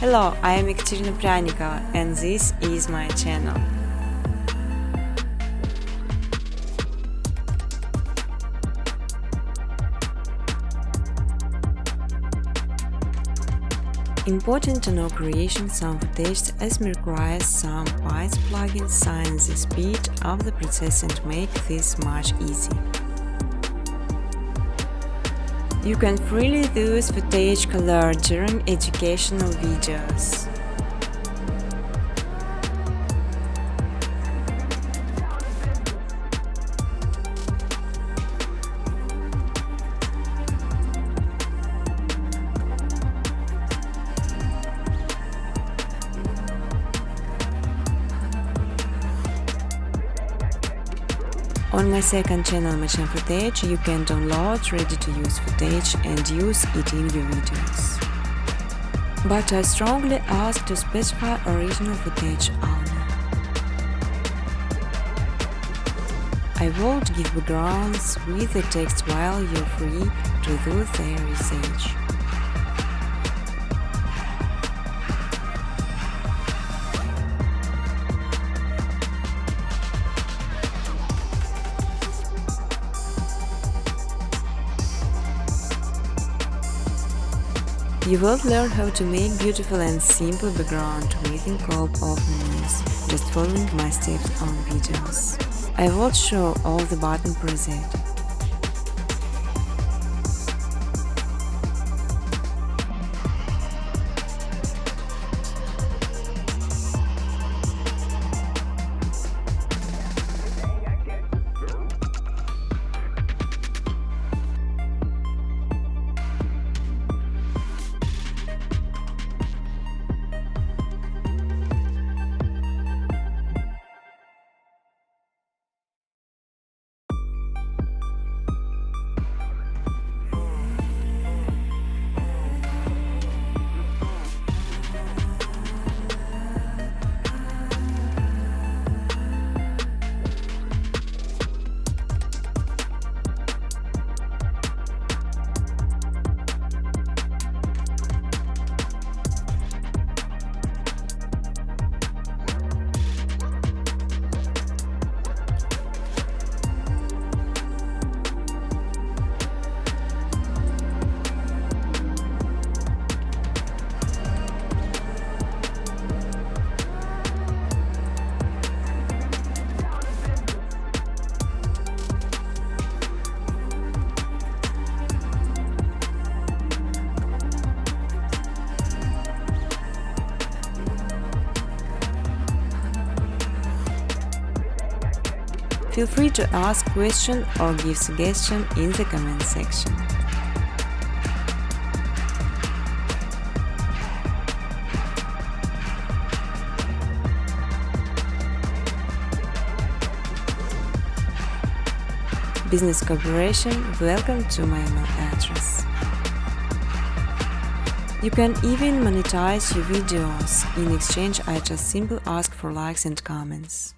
Hello, I am Ekaterina Pryanikova and this is my channel. Important to know creation some footage as requires some Python plugins sign the speed of the process and make this much easy. You can freely use footage color during educational videos. On my second channel Machine Footage, you can download ready-to-use footage and use it in your videos. But I strongly ask to specify original footage only. I won't give backgrounds with the text while you're free to do their research. You will learn how to make beautiful and simple background within couple of minutes, just following my steps on videos. I will show all the button preset. Feel free to ask questions or give suggestions in the comment section. Business cooperation, welcome to my email address. You can even monetize your videos. In exchange, I just simply ask for likes and comments.